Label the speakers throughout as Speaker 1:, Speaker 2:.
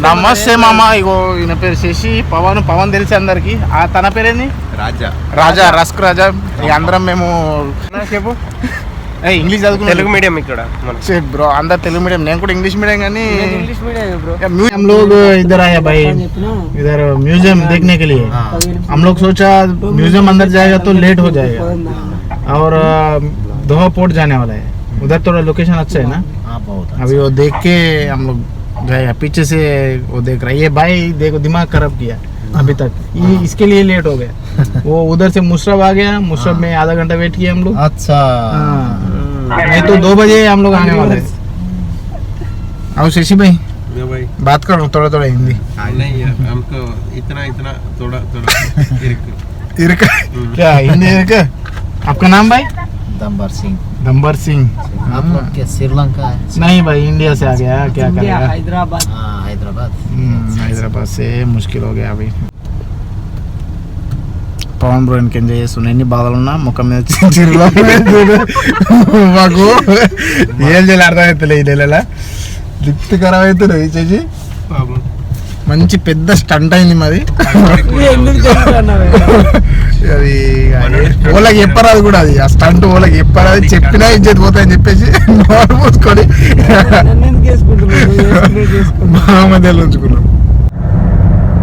Speaker 1: నమస్తే మామ. ఇగో ఈయన పేరు శశి. పవన్ తెలిసి అందరికి. తన పేరేంది? రాజా రస్క్ రాజా. ఇక అందరం మేము చెప్పు ఇంగ్లీష్ చదువుకున్నాం.
Speaker 2: తెలుగు మీడియం ఇక్కడ
Speaker 1: ब्रो अंदर तेलुगु मीडियम. నేను కూడా ఇంగ్లీష్ మీడియం కానీ
Speaker 3: इंग्लिश मीडियम ब्रो.
Speaker 1: हम लोग इधर आए भाई, इधर म्यूजियम देखने के लिए. हम लोग सोचा म्यूजियम अंदर जाएगा तो लेट हो जाएगा और दोहा पोर्ट जाने वाला है. उधर थोड़ा लोकेशन अच्छा है ना. अभी वो देख के हम लोग गए. पीछे से वो देख रहा है. ये भाई देखो दिमाग खराब किया अभी तक. इसके लिए लेट हो गया. वो उधर से मुशरफ आ गया. मुशरफ में आधा घंटा वेट किया हम लोग.
Speaker 4: अच्छा
Speaker 1: नहीं तो 2 बजे हम लोग आने वाले हैं. आओ शशि भाई बात करो थोड़ा थोड़ा हिंदी.
Speaker 2: नहीं हमको इतना थोड़ा
Speaker 1: इरक क्या हिंदी इरक. आपका नाम भाई? दंबर सिंह.
Speaker 4: आप लोग क्या श्रीलंका है?
Speaker 1: नहीं भाई इंडिया से आ गया. क्या करेगा.
Speaker 3: हैदराबाद.
Speaker 1: हैदराबाद से मुश्किल हो गया अभी. పవన్ బ్రో ఇంకేం చేస్తున్నా. ఎన్ని బాధలు ఉన్నా ముఖం మీద మాకు ఏం చేయాలి అర్థమవుతలే. ఈ నెలలా లిఫ్ట్ ఖరాబ్ అవుతుంది చేసి. మంచి పెద్ద స్టంట్ అయింది మాది. అది ఓళ్ళకి చెప్పరాదు కూడా. అది ఆ స్టంట్ ఓళ్ళకి చెప్పరాదు. చెప్పినా ఇజ్జత్ పోతాయని చెప్పేసి నోరు మూసుకొని మా మధ్యలో ఉంచుకున్నాం.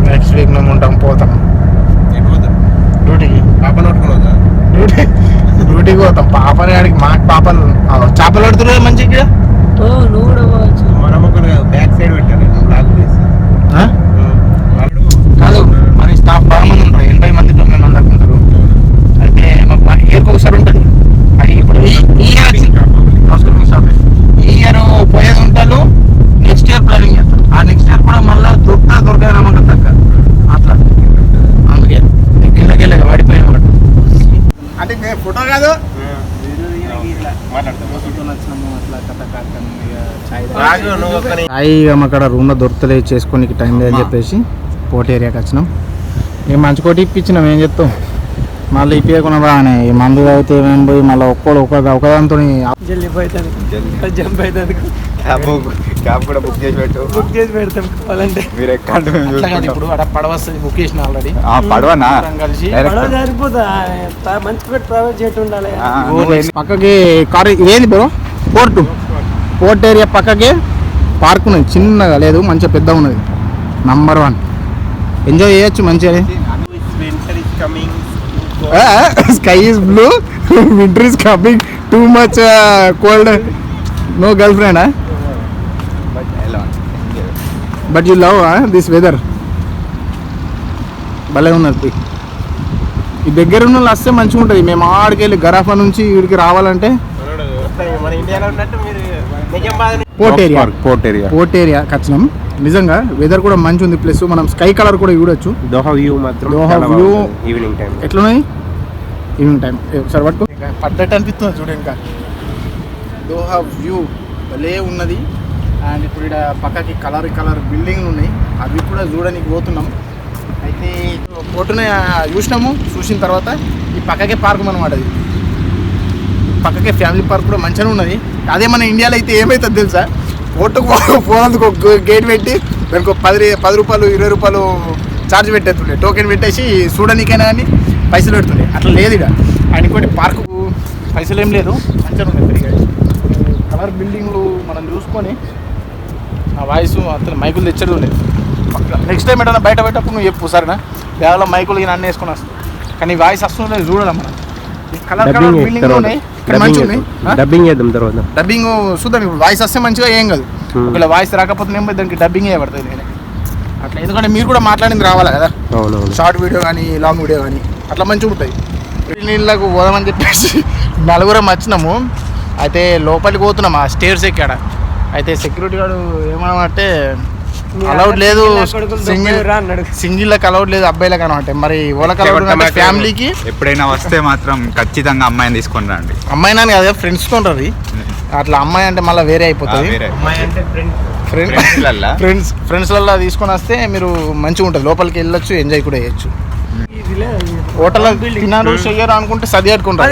Speaker 1: నెక్స్ట్ వీక్ మేము ఉంటాం. పోతాం డ్యూటీకి. డ్యూటీకి పోతాం. పాపని ఆడికి మాకు పాపలు చేపలు పడుతున్నాయి మంచిగా.
Speaker 2: బ్యాక్ సైడ్ పెట్టాను
Speaker 1: కాదు మన స్టాఫ్ బాగా మంది ఉంటారు. 80 మంది 90 మంది దాకా ఉంటారు. అయితే మాకు ఇయర్కి ఒకసారి ఉంటుంది. అది ఇప్పుడు ఈ ఇయర్ పోయేది ఉంటారు. నెక్స్ట్ ఇయర్ ప్లానింగ్ చేస్తారు. ఆ నెక్స్ట్ ఇయర్ కూడా మళ్ళీ దొరకదు నమ్మకం తగ్గ అట్లా. అందుకే గిల్లగిల్లగా వాడిపోయిన వాడు. అంటే ఫోటో కాదు అక్కడ రూమ్లో దొరుకుతలే చేసుకొని టైం లేదని చెప్పేసి పోటీ ఏరియాకి వచ్చినాం. ఇక మంచి కోటి ఇప్పించినాం. ఏం చెప్తాం. మళ్ళీ ఇప్పకుండా బాగానే ఈ మందు అయితే ఏమేమి పోయి మళ్ళీ ఒకదాంతో ఇప్పుడు అక్కడ పడవ వస్తుంది. బుక్ చేసిన ఆల్రెడీ. కలిసి పక్కకి కారు ఇదేంది బ్రో పోర్ట్ ఏరియా పక్కకి పార్క్ ఉన్నది. చిన్నగా లేదు మంచిగా పెద్ద ఉన్నది. నంబర్ 1 ఎంజాయ్ చేయొచ్చు మంచిగా. Sky is blue winter is coming too much cold. No girlfriend but you love this weather. భలే ఉన్నది. ఈ దగ్గర ఉన్న వాళ్ళు వస్తే మంచిగా ఉంటుంది. మేము ఆడికి వెళ్ళి గరాఫా నుంచి వీడికి రావాలంటే పోర్ట్ ఏరియాకి వచ్చినాం. నిజంగా వెదర్ కూడా మంచి ఉంది. ప్లస్ మనం స్కై కలర్ కూడా చూడొచ్చు. దోహా వ్యూ ఈవినింగ్ టైం ఎట్లున్నాయి. ఈవినింగ్ టైం ఒకసారి పట్టుకో పడ్డట్టు అనిపిస్తుంది చూడు. ఇంకా దోహా వ్యూ భలే ఉన్నది. అండ్ ఇప్పుడు ఇక్కడ పక్కకి కలర్ బిల్డింగ్లు ఉన్నాయి. అవి కూడా చూడడానికి పోతున్నాం. అయితే పోటునే చూసినాము. చూసిన తర్వాత ఈ పక్కకే పార్క్ అనమాట. అది పక్కకే ఫ్యామిలీ పార్క్ కూడా మంచిగా ఉన్నది. అదే మన ఇండియాలో అయితే ఏమవుతుంది తెలుసా. పోటుకు పోనందుకు ఒక గేట్ పెట్టి దానికి 10 రూపాయలు 20 రూపాయలు ఛార్జ్ పెట్టేస్తుండే. టోకెన్ పెట్టేసి చూడడానికైనా కానీ పైసలు పెడుతుండే. అట్లా లేదు ఇక్కడ. అండ్ ఇంకోటి పార్కు పైసలు ఏం లేదు. మంచిగా ఉన్నాయి ఫ్రీగా. కలర్ బిల్డింగ్లు మనం చూసుకొని ఆ వాయిస్ అతను మైకులు తెచ్చడం లేదు. నెక్స్ట్ టైం ఎటన్నా బయట పెట్టప్పుడు నువ్వు చెప్పు సరేనా. బ్యాగ్లో మైకులు ఈయన అన్నీ వేసుకొని వస్తాను. కానీ వాయిస్ వస్తుంది చూడాలి మనం. కలర్ బిల్డింగ్లు ఉన్నాయి ఇక్కడ మంచిగా ఉన్నాయి. డబ్బింగ్ చూద్దాం. ఇప్పుడు వాయిస్ వస్తే మంచిగా ఏం కాదు. ఒకవేళ వాయిస్ రాకపోతే నేను దానికి డబ్బింగ్ చేయబడుతుంది నేను అట్లా. ఎందుకంటే మీరు కూడా మాట్లాడింది రావాలి కదా. షార్ట్ వీడియో కానీ లాంగ్ వీడియో కానీ అట్లా మంచిగా ఉంటుంది. నీళ్ళకు పోదామని చెప్పేసి 4 వచ్చినాము. అయితే లోపలికి పోతున్నాం. ఆ స్టేర్స్ ఎక్కాడ. అయితే సెక్యూరిటీ గార్డు ఏమన్నామంటే అలౌడ్ లేదు, సింగిల్కి అలౌడ్ లేదు అబ్బాయిలకు అనమాట. మరి వాళ్ళకి ఫ్యామిలీకి
Speaker 5: ఎప్పుడైనా వస్తే మాత్రం ఖచ్చితంగా అమ్మాయిని తీసుకొని రండి.
Speaker 1: అమ్మాయినా కదా ఫ్రెండ్స్ ఉంటుంది అట్లా. అమ్మాయి అంటే మళ్ళీ వేరే అయిపోతుంది. ఫ్రెండ్స్ వల్ల తీసుకొని వస్తే మీరు మంచిగా ఉంటుంది. లోపలికి వెళ్ళొచ్చు, ఎంజాయ్ కూడా చేయొచ్చు. హోటల్ తినారు చెయ్యరు అనుకుంటే సది అడుకుంటారు.